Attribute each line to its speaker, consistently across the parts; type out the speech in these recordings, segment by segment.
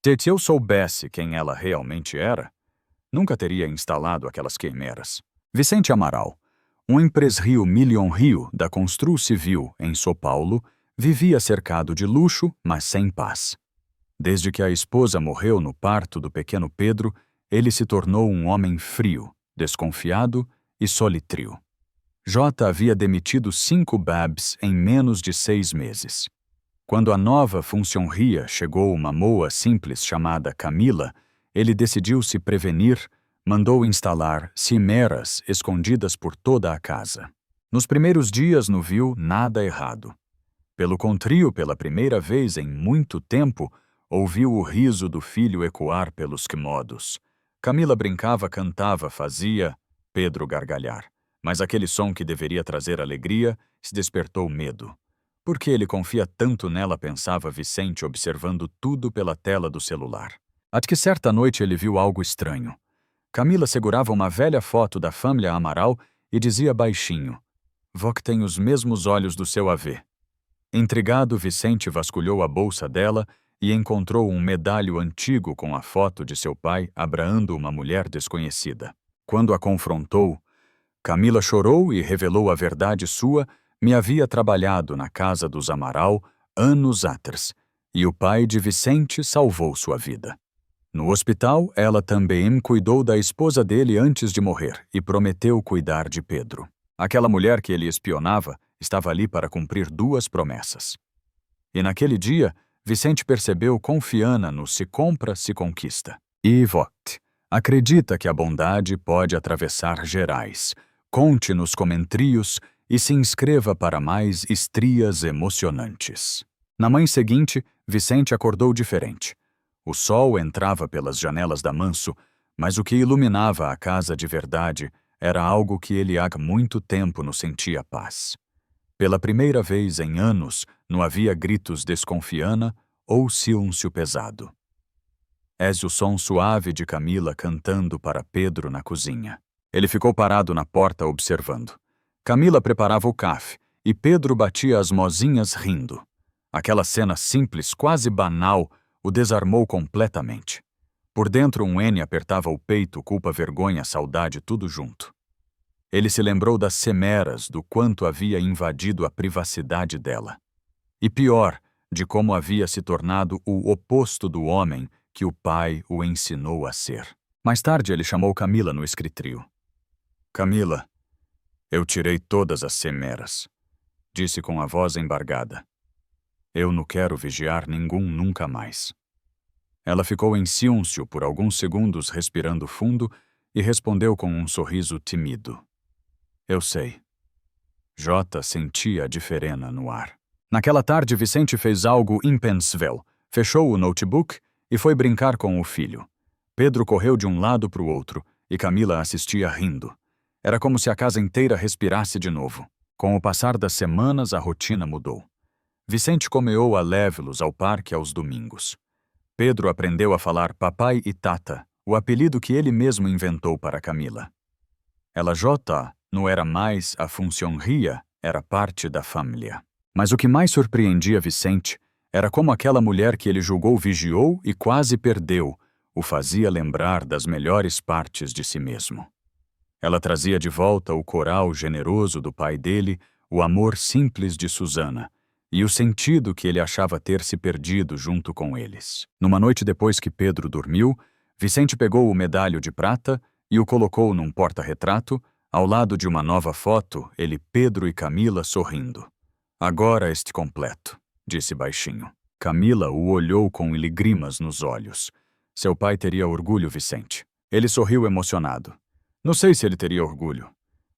Speaker 1: Se eu soubesse quem ela realmente era, nunca teria instalado aquelas quimeras. Vicente Amaral, um empresário milionário da construção civil em São Paulo, vivia cercado de luxo, mas sem paz. Desde que a esposa morreu no parto do pequeno Pedro, ele se tornou um homem frio, desconfiado e solitário. J havia demitido 5 babs em menos de 6 meses. Quando a nova funcionária chegou uma moa simples chamada Camila, ele decidiu se prevenir, mandou instalar cimeras escondidas por toda a casa. Nos primeiros dias não viu nada errado. Pelo contrário, pela primeira vez em muito tempo, ouviu o riso do filho ecoar pelos quimodos. Camila brincava, cantava, fazia Pedro gargalhar. Mas aquele som que deveria trazer alegria se despertou medo. Por que ele confia tanto nela, pensava Vicente, observando tudo pela tela do celular. Até que certa noite ele viu algo estranho. Camila segurava uma velha foto da família Amaral e dizia baixinho: "Vó que tem os mesmos olhos do seu avê." Intrigado, Vicente vasculhou a bolsa dela e encontrou um medalho antigo com a foto de seu pai abraando uma mulher desconhecida. Quando a confrontou, Camila chorou e revelou a verdade sua. Me havia trabalhado na casa dos Amaral anos atrás, e o pai de Vicente salvou sua vida. No hospital, ela também cuidou da esposa dele antes de morrer e prometeu cuidar de Pedro. Aquela mulher que ele espionava estava ali para cumprir 2 promessas. E naquele dia, Vicente percebeu confiança no se compra, se conquista. E vote. Acredita que a bondade pode atravessar gerais. Conte nos comentários e se inscreva para mais estrias emocionantes. Na manhã seguinte, Vicente acordou diferente. O sol entrava pelas janelas da manso, mas o que iluminava a casa de verdade era algo que ele há muito tempo não sentia paz. Pela primeira vez em anos, não havia gritos desconfiana ou silêncio pesado. És o som suave de Camila cantando para Pedro na cozinha. Ele ficou parado na porta observando. Camila preparava o café e Pedro batia as mozinhas rindo. Aquela cena simples, quase banal, o desarmou completamente. Por dentro um N apertava o peito, culpa, vergonha, saudade, tudo junto. Ele se lembrou das semeras, do quanto havia invadido a privacidade dela. E pior, de como havia se tornado o oposto do homem que o pai o ensinou a ser. Mais tarde ele chamou Camila no escritório. Camila, eu tirei todas as semeras, disse com a voz embargada. Eu não quero vigiar ninguém nunca mais. Ela ficou em silêncio por alguns segundos, respirando fundo, e respondeu com um sorriso tímido. Eu sei. J sentia a diferença no ar. Naquela tarde, Vicente fez algo impensável. Fechou o notebook e foi brincar com o filho. Pedro correu de um lado para o outro e Camila assistia rindo. Era como se a casa inteira respirasse de novo. Com o passar das semanas, a rotina mudou. Vicente comeou a levá-los ao parque aos domingos. Pedro aprendeu a falar papai e tata, o apelido que ele mesmo inventou para Camila. Ela J não era mais a funcionária, era parte da família. Mas o que mais surpreendia Vicente era como aquela mulher que ele julgou vigiou e quase perdeu, o fazia lembrar das melhores partes de si mesmo. Ela trazia de volta o coral generoso do pai dele, o amor simples de Susana, e o sentido que ele achava ter se perdido junto com eles. Numa noite depois que Pedro dormiu, Vicente pegou o medalho de prata e o colocou num porta-retrato, ao lado de uma nova foto, ele, Pedro e Camila sorrindo. Agora este completo, disse baixinho. Camila o olhou com lágrimas nos olhos. Seu pai teria orgulho, Vicente. Ele sorriu emocionado. Não sei se ele teria orgulho,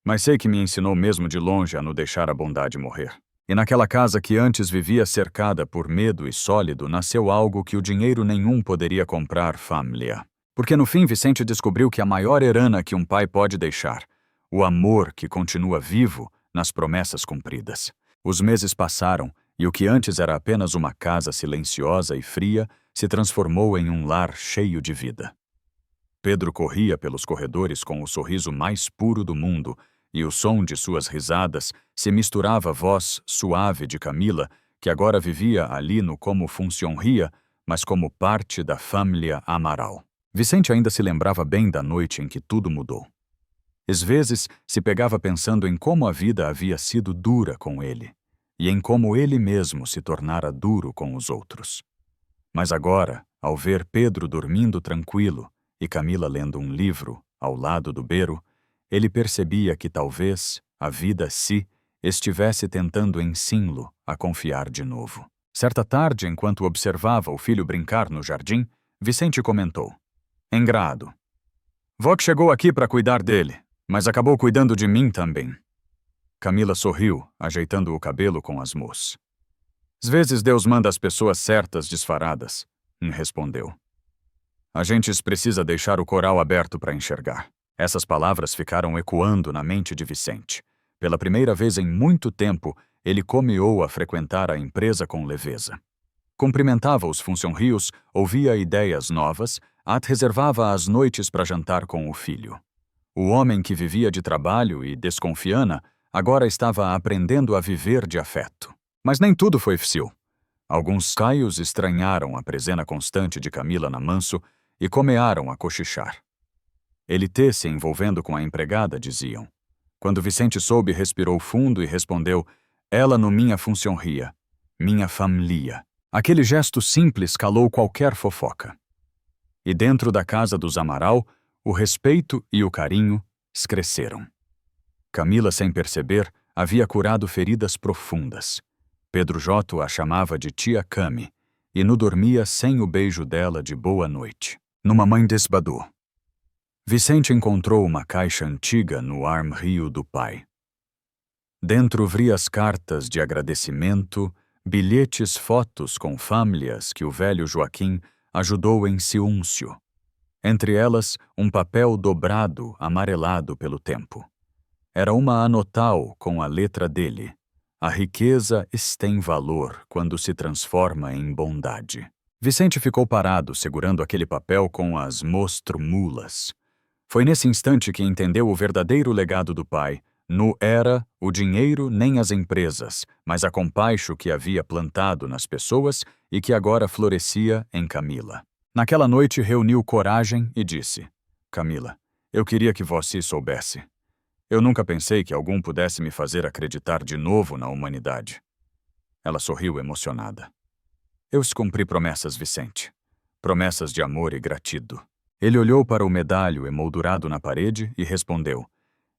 Speaker 1: mas sei que me ensinou mesmo de longe a não deixar a bondade morrer. E naquela casa que antes vivia cercada por medo e sólido, nasceu algo que o dinheiro nenhum poderia comprar, família. Porque no fim Vicente descobriu que a maior herança que um pai pode deixar, o amor que continua vivo nas promessas cumpridas. Os meses passaram e o que antes era apenas uma casa silenciosa e fria se transformou em um lar cheio de vida. Pedro corria pelos corredores com o sorriso mais puro do mundo e o som de suas risadas se misturava à voz suave de Camila, que agora vivia ali no como funcionária, mas como parte da família Amaral. Vicente ainda se lembrava bem da noite em que tudo mudou. Às vezes, se pegava pensando em como a vida havia sido dura com ele, e em como ele mesmo se tornara duro com os outros. Mas agora, ao ver Pedro dormindo tranquilo e Camila lendo um livro ao lado do beiro, ele percebia que talvez a vida estivesse tentando ensino-lo a confiar de novo. Certa tarde, enquanto observava o filho brincar no jardim, Vicente comentou: "Engraçado. Vó que chegou aqui para cuidar dele, mas acabou cuidando de mim também." Camila sorriu, ajeitando o cabelo com as mãos. "Às vezes Deus manda as pessoas certas disfaradas", respondeu. "A gente precisa deixar o coral aberto para enxergar." Essas palavras ficaram ecoando na mente de Vicente. Pela primeira vez em muito tempo, ele começou a frequentar a empresa com leveza. Cumprimentava os funcionários, ouvia ideias novas, reservava as noites para jantar com o filho. O homem que vivia de trabalho e desconfiana agora estava aprendendo a viver de afeto. Mas nem tudo foi fácil. Alguns caios estranharam a presença constante de Camila na manso e começaram a cochichar. Ele se envolvendo com a empregada, diziam. Quando Vicente soube, respirou fundo e respondeu: "Ela no minha funcionaria, minha família." Aquele gesto simples calou qualquer fofoca. E dentro da casa dos Amaral, o respeito e o carinho cresceram. Camila, sem perceber, havia curado feridas profundas. Pedro Joto a chamava de tia Cami, e não dormia sem o beijo dela de boa noite. Numa mãe desbadou. Vicente encontrou uma caixa antiga no armário do pai. Dentro via as cartas de agradecimento, bilhetes, fotos com famílias que o velho Joaquim ajudou em silêncio. Entre elas, um papel dobrado, amarelado pelo tempo. Era uma anotal com a letra dele. A riqueza tem valor quando se transforma em bondade. Vicente ficou parado, segurando aquele papel com as mãos trêmulas. Foi nesse instante que entendeu o verdadeiro legado do pai. Não era o dinheiro nem as empresas, mas a compaixão que havia plantado nas pessoas e que agora florescia em Camila. Naquela noite reuniu coragem e disse: "Camila, eu queria que você soubesse. Eu nunca pensei que algum pudesse me fazer acreditar de novo na humanidade." Ela sorriu emocionada. "Eu cumpri promessas, Vicente. Promessas de amor e gratidão." Ele olhou para o medalho emoldurado na parede e respondeu: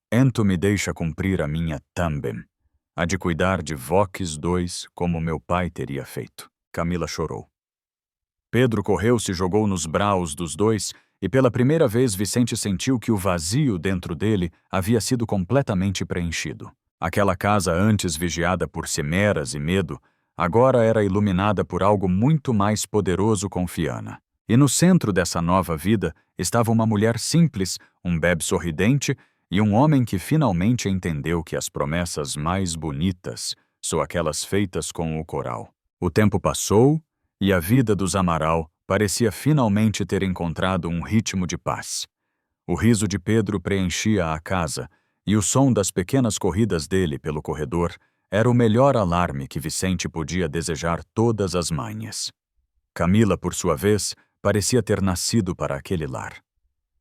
Speaker 1: "Ento me deixa cumprir a minha também, a de cuidar de vós dois como meu pai teria feito." Camila chorou. Pedro correu, se jogou nos braços dos dois e pela primeira vez Vicente sentiu que o vazio dentro dele havia sido completamente preenchido. Aquela casa antes vigiada por cimeras e medo, agora era iluminada por algo muito mais poderoso com Fiana. E no centro dessa nova vida estava uma mulher simples, um bebê sorridente e um homem que finalmente entendeu que as promessas mais bonitas são aquelas feitas com o coral. O tempo passou e a vida dos Amaral parecia finalmente ter encontrado um ritmo de paz. O riso de Pedro preenchia a casa e o som das pequenas corridas dele pelo corredor era o melhor alarme que Vicente podia desejar todas as manhãs. Camila, por sua vez, parecia ter nascido para aquele lar.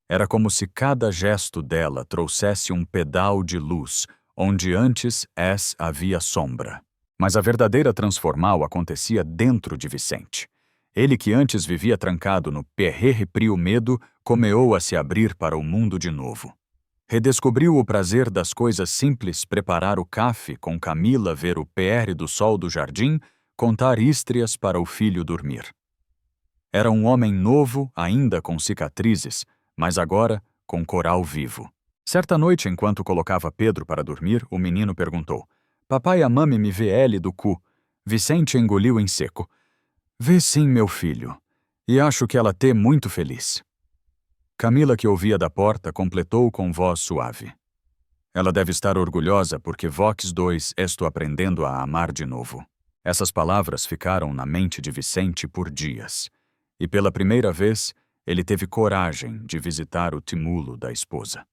Speaker 1: Era como se cada gesto dela trouxesse um pedal de luz, onde antes havia sombra. Mas a verdadeira transformação acontecia dentro de Vicente. Ele que antes vivia trancado no perreprio medo, começou a se abrir para o mundo de novo. Redescobriu o prazer das coisas simples, preparar o café com Camila, ver o pôr do sol do jardim, contar histrias para o filho dormir. Era um homem novo, ainda com cicatrizes, mas agora com coral vivo. Certa noite, enquanto colocava Pedro para dormir, o menino perguntou: "Papai, a mami me vê ele do cu." Vicente engoliu em seco. "Vê sim, meu filho. E acho que ela muito feliz." Camila, que ouvia da porta, completou com voz suave: "Ela deve estar orgulhosa porque vós dois estou aprendendo a amar de novo." Essas palavras ficaram na mente de Vicente por dias. E pela primeira vez, ele teve coragem de visitar o túmulo da esposa.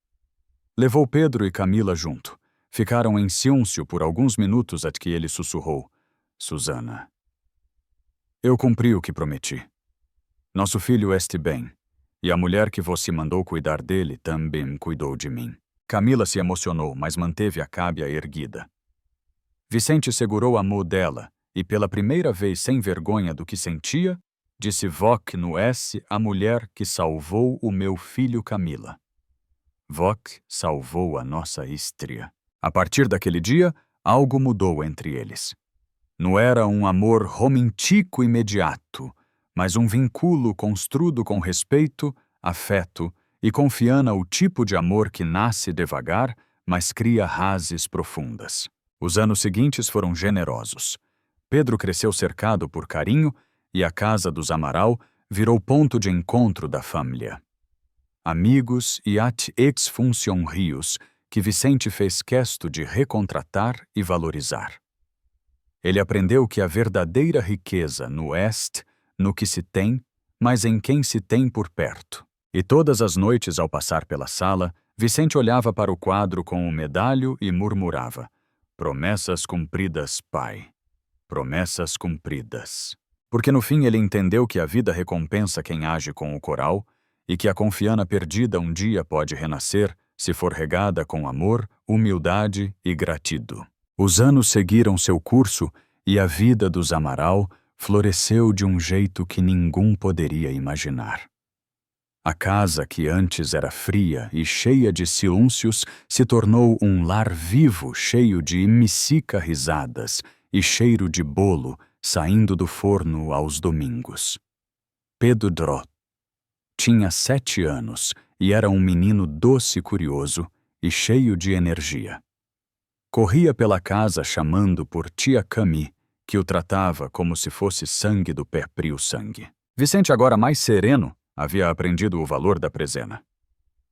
Speaker 1: Levou Pedro e Camila junto. Ficaram em silêncio por alguns minutos até que ele sussurrou: "Susana, eu cumpri o que prometi." Nosso filho este bem, e a mulher que você mandou cuidar dele também cuidou de mim. Camila se emocionou, mas manteve a cábia erguida. Vicente segurou a mão dela e, pela primeira vez sem vergonha do que sentia, disse Voc no S a mulher que salvou o meu filho Camila. Voc salvou a nossa Istria. A partir daquele dia, algo mudou entre eles. Não era um amor romântico imediato, mas um vínculo construído com respeito, afeto e confiança, o tipo de amor que nasce devagar, mas cria raízes profundas. Os anos seguintes foram generosos. Pedro cresceu cercado por carinho e a casa dos Amaral virou ponto de encontro da família. Amigos e ex-funcionários que Vicente fez questão de recontratar e valorizar. Ele aprendeu que a verdadeira riqueza não est no que se tem, mas em quem se tem por perto. E todas as noites, ao passar pela sala, Vicente olhava para o quadro com o medalho e murmurava: "Promessas cumpridas, pai. Promessas cumpridas." Porque no fim ele entendeu que a vida recompensa quem age com o coral e que a confiança perdida um dia pode renascer se for regada com amor, humildade e gratidão. Os anos seguiram seu curso e a vida dos Amaral floresceu de um jeito que ninguém poderia imaginar. A casa, que antes era fria e cheia de silêncios, se tornou um lar vivo, cheio de imicica risadas e cheiro de bolo saindo do forno aos domingos. Pedro tinha 7 anos e era um menino doce e curioso e cheio de energia. Corria pela casa chamando por tia Cami, que o tratava como se fosse sangue do próprio sangue. Vicente, agora mais sereno, havia aprendido o valor da presena.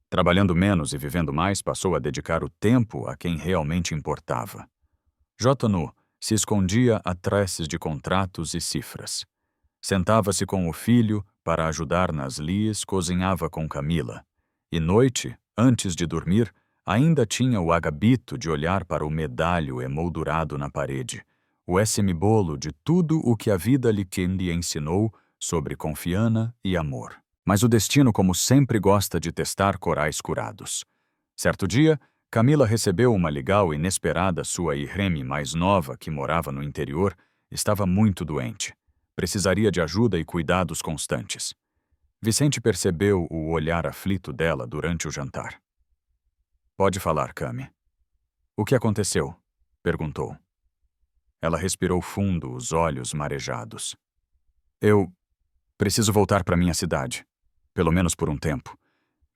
Speaker 1: Trabalhando menos e vivendo mais, passou a dedicar o tempo a quem realmente importava. Jotanu se escondia atrás de contratos e cifras. Sentava-se com o filho para ajudar nas lias, cozinhava com Camila. E noite, antes de dormir, ainda tinha o hábito de olhar para o medalho emoldurado na parede, o símbolo de tudo o que a vida lhe ensinou sobre confiança e amor. Mas o destino, como sempre, gosta de testar corais curados. Certo dia, Camila recebeu uma ligação inesperada. Sua irmã mais nova, que morava no interior, estava muito doente. Precisaria de ajuda e cuidados constantes. Vicente percebeu o olhar aflito dela durante o jantar. "Pode falar, Cami." "O que aconteceu?" perguntou. Ela respirou fundo, os olhos marejados. "Eu preciso voltar para minha cidade, pelo menos por um tempo.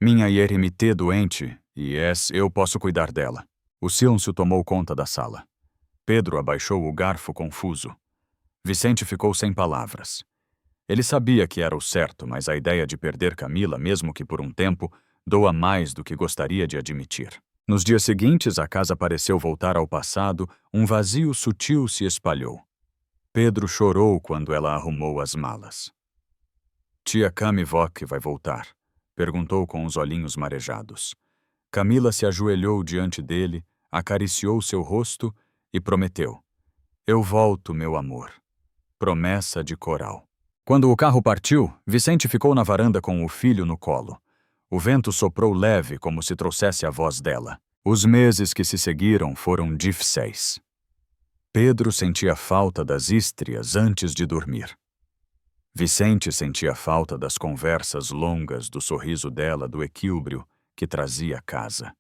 Speaker 1: Minha IRMT doente e eu posso cuidar dela." O silêncio tomou conta da sala. Pedro abaixou o garfo confuso. Vicente ficou sem palavras. Ele sabia que era o certo, mas a ideia de perder Camila, mesmo que por um tempo, doa mais do que gostaria de admitir. Nos dias seguintes, a casa pareceu voltar ao passado, um vazio sutil se espalhou. Pedro chorou quando ela arrumou as malas. "Tia Cami Voc vai voltar?" perguntou com os olhinhos marejados. Camila se ajoelhou diante dele, acariciou seu rosto e prometeu: "Eu volto, meu amor." Promessa de coral. Quando o carro partiu, Vicente ficou na varanda com o filho no colo. O vento soprou leve, como se trouxesse a voz dela. Os meses que se seguiram foram difíceis. Pedro sentia falta das Ístrias antes de dormir. Vicente sentia falta das conversas longas, do sorriso dela, do equilíbrio que trazia a casa.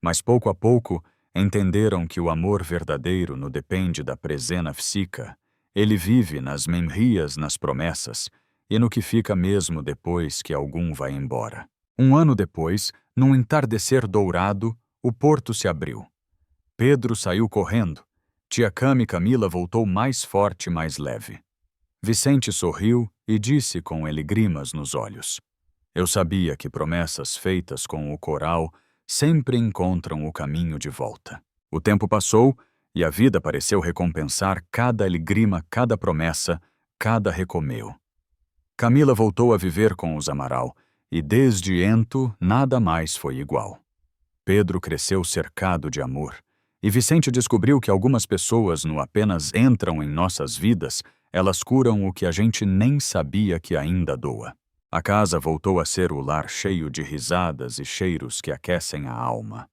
Speaker 1: Mas pouco a pouco entenderam que o amor verdadeiro não depende da presena física. Ele vive nas memorias, nas promessas e no que fica mesmo depois que algum vai embora. Um ano depois, num entardecer dourado, o porto se abriu. Pedro saiu correndo. Tia Cami Camila voltou mais forte, mais leve. Vicente sorriu e disse com lágrimas nos olhos: "Eu sabia que promessas feitas com o coral sempre encontram o caminho de volta." O tempo passou e a vida pareceu recompensar cada lágrima, cada promessa, cada recomeço. Camila voltou a viver com os Amaral e desde então nada mais foi igual. Pedro cresceu cercado de amor e Vicente descobriu que algumas pessoas não apenas entram em nossas vidas, Elas curam o que a gente nem sabia que ainda doa. A casa voltou a ser o lar cheio de risadas e cheiros que aquecem a alma.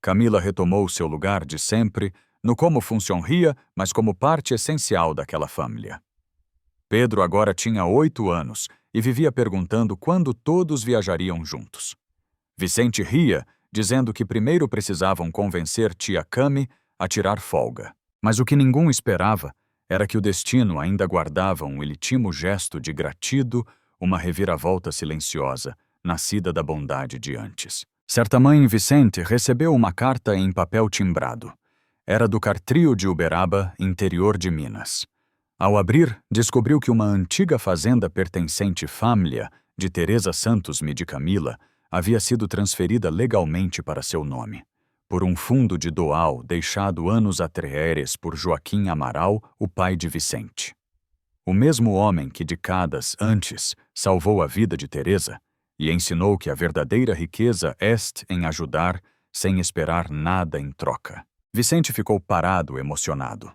Speaker 1: Camila retomou seu lugar de sempre, no como funcionaria, mas como parte essencial daquela família. Pedro agora tinha 8 anos e vivia perguntando quando todos viajariam juntos. Vicente ria, dizendo que primeiro precisavam convencer tia Cami a tirar folga. Mas o que ninguém esperava era que o destino ainda guardava um ilitimo gesto de gratido, uma reviravolta silenciosa, nascida da bondade de antes. Certa mãe, Vicente, recebeu uma carta em papel timbrado. Era do Cartrio de Uberaba, interior de Minas. Ao abrir, descobriu que uma antiga fazenda pertencente família de Teresa Santos de Camila havia sido transferida legalmente para seu nome, por um fundo de doal deixado anos atrás por Joaquim Amaral, o pai de Vicente. O mesmo homem que décadas antes salvou a vida de Teresa e ensinou que a verdadeira riqueza est em ajudar sem esperar nada em troca. Vicente ficou parado, emocionado.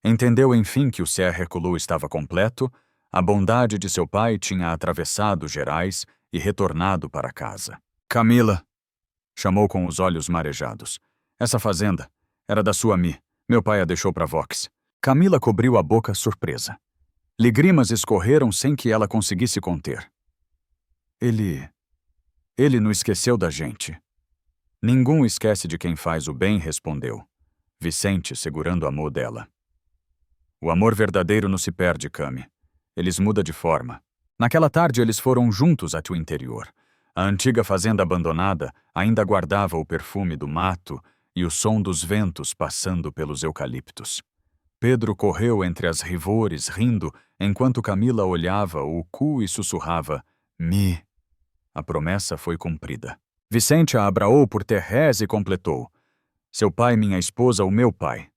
Speaker 1: Entendeu enfim que o círculo estava completo, a bondade de seu pai tinha atravessado Gerais e retornado para casa. Camila, chamou com os olhos marejados. Essa fazenda era da sua Mi. Meu pai a deixou para Vox. Camila cobriu a boca surpresa. Lágrimas escorreram sem que ela conseguisse conter. Ele não esqueceu da gente. Ninguém esquece de quem faz o bem, respondeu Vicente, segurando a mão dela. O amor verdadeiro não se perde, Cami. Eles mudam de forma. Naquela tarde eles foram juntos até o interior. A antiga fazenda abandonada ainda guardava o perfume do mato e o som dos ventos passando pelos eucaliptos. Pedro correu entre as rivores rindo, enquanto Camila olhava o cu e sussurrava, Mi. A promessa foi cumprida. Vicente a abraou por terras e completou. Seu pai, minha esposa, o meu pai.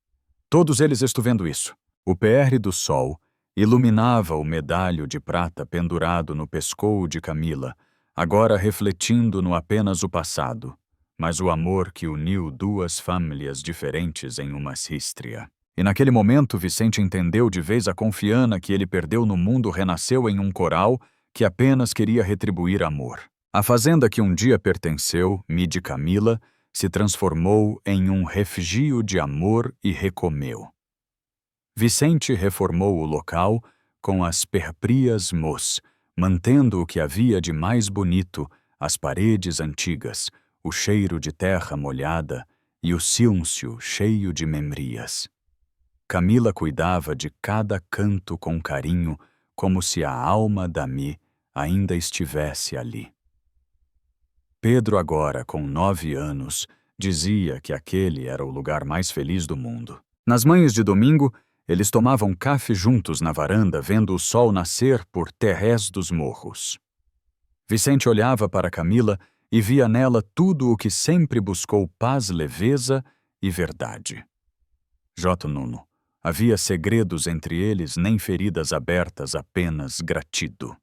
Speaker 1: Todos eles estou vendo isso. O PR do sol iluminava o medalho de prata pendurado no pescoço de Camila, agora refletindo no apenas o passado, mas o amor que uniu duas famílias diferentes em uma histria. E naquele momento Vicente entendeu de vez a confiança que ele perdeu no mundo renasceu em um coral que apenas queria retribuir amor. A fazenda que um dia pertenceu, de Camila, se transformou em um refúgio de amor e recomeu. Vicente reformou o local com as perprias mos, mantendo o que havia de mais bonito, as paredes antigas, o cheiro de terra molhada e o silêncio cheio de memorias. Camila cuidava de cada canto com carinho, como se a alma da Mi ainda estivesse ali. Pedro agora, com 9 anos, dizia que aquele era o lugar mais feliz do mundo. Nas manhãs de domingo, eles tomavam café juntos na varanda, vendo o sol nascer por terras dos morros. Vicente olhava para Camila e via nela tudo o que sempre buscou paz, leveza e verdade. J. Nuno. Havia segredos entre eles, nem feridas abertas, apenas gratido.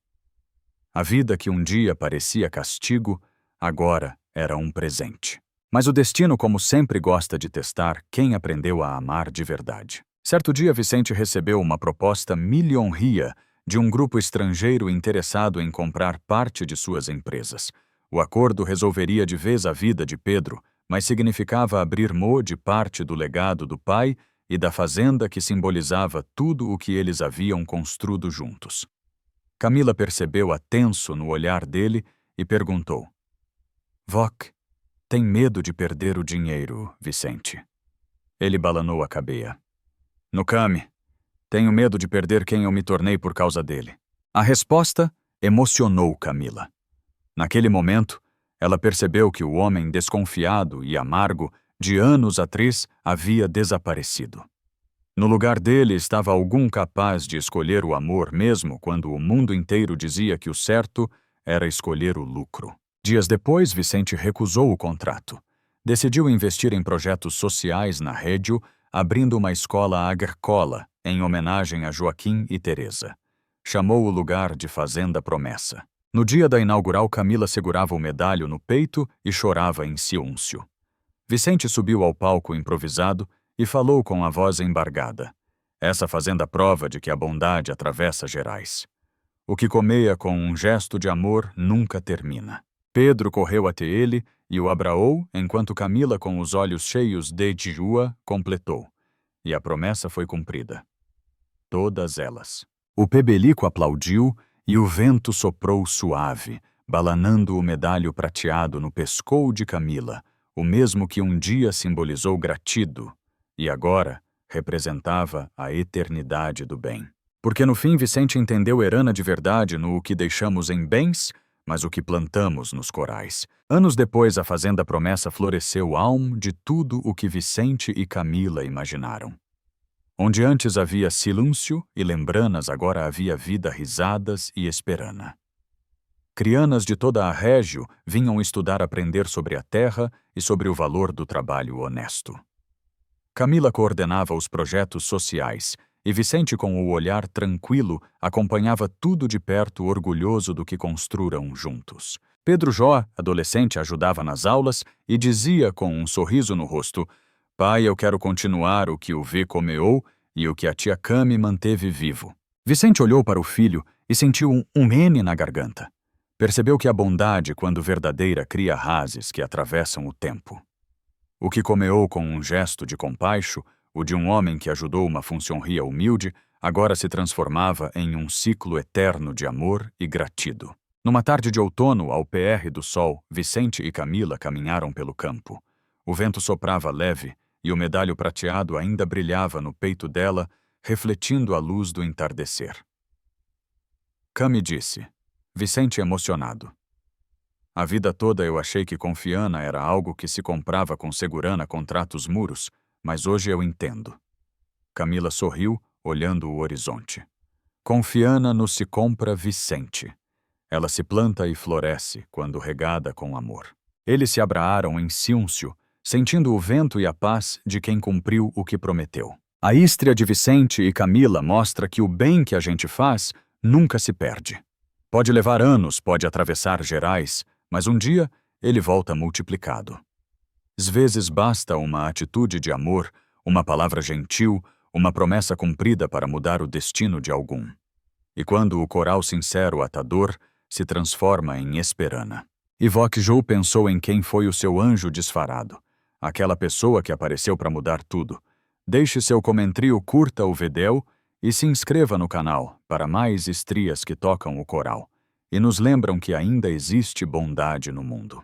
Speaker 1: A vida que um dia parecia castigo, agora era um presente. Mas o destino, como sempre, gosta de testar quem aprendeu a amar de verdade. Certo dia, Vicente recebeu uma proposta milionária de um grupo estrangeiro interessado em comprar parte de suas empresas. O acordo resolveria de vez a vida de Pedro, mas significava abrir mão de parte do legado do pai e da fazenda que simbolizava tudo o que eles haviam construído juntos. Camila percebeu a tenso no olhar dele e perguntou: Voc, tem medo de perder o dinheiro, Vicente? Ele balanou a cabeça. No Cami, tenho medo de perder quem eu me tornei por causa dele. A resposta emocionou Camila. Naquele momento, ela percebeu que o homem desconfiado e amargo de anos atrás havia desaparecido. No lugar dele estava algum capaz de escolher o amor mesmo quando o mundo inteiro dizia que o certo era escolher o lucro. Dias depois, Vicente recusou o contrato. Decidiu investir em projetos sociais na Rédio, abrindo uma escola agrícola em homenagem a Joaquim e Teresa. Chamou o lugar de Fazenda Promessa. No dia da inaugural, Camila segurava o medalho no peito e chorava em silêncio. Vicente subiu ao palco improvisado e falou com a voz embargada. Essa fazenda prova de que a bondade atravessa gerais. O que comeia com um gesto de amor nunca termina. Pedro correu até ele e o abraou, enquanto Camila, com os olhos cheios de Jua, completou. E a promessa foi cumprida. Todas elas. O pebelico aplaudiu e o vento soprou suave, balanando o medalho prateado no pescoço de Camila, o mesmo que um dia simbolizou gratido, e agora representava a eternidade do bem. Porque no fim Vicente entendeu Erana de verdade no o que deixamos em bens, mas o que plantamos nos corais. Anos depois, a fazenda Promessa floresceu almo de tudo o que Vicente e Camila imaginaram. Onde antes havia silêncio e lembranas, agora havia vida, risadas e esperana. Crianas de toda a régio vinham estudar, aprender sobre a terra e sobre o valor do trabalho honesto. Camila coordenava os projetos sociais e Vicente, com o olhar tranquilo, acompanhava tudo de perto, orgulhoso do que construíram juntos. Pedro Jó, adolescente, ajudava nas aulas e dizia com um sorriso no rosto: "Pai, eu quero continuar o que o V comeou e o que a tia Cami manteve vivo." Vicente olhou para o filho e sentiu um N na garganta. Percebeu que a bondade, quando verdadeira, cria raízes que atravessam o tempo. O que comeou com um gesto de compaixo, o de um homem que ajudou uma funcionaria humilde, agora se transformava em um ciclo eterno de amor e gratidão. Numa tarde de outono, ao pr do sol, Vicente e Camila caminharam pelo campo. O vento soprava leve e o medalho prateado ainda brilhava no peito dela, refletindo a luz do entardecer. Cami disse, Vicente emocionado: "A vida toda eu achei que confiança era algo que se comprava com segurança contra os muros, mas hoje eu entendo." Camila sorriu, olhando o horizonte. Confiança não se compra, Vicente. Ela se planta e floresce quando regada com amor. Eles se abraçaram em silêncio, sentindo o vento e a paz de quem cumpriu o que prometeu. A histria de Vicente e Camila mostra que o bem que a gente faz nunca se perde. Pode levar anos, pode atravessar gerais, mas um dia ele volta multiplicado. Às vezes basta uma atitude de amor, uma palavra gentil, uma promessa cumprida para mudar o destino de algum. E quando o coral sincero atador se transforma em esperana. Ivok Jou pensou em quem foi o seu anjo disfarado, aquela pessoa que apareceu para mudar tudo. Deixe seu comentário, curta o vídeo e se inscreva no canal para mais estrias que tocam o coral e nos lembram que ainda existe bondade no mundo.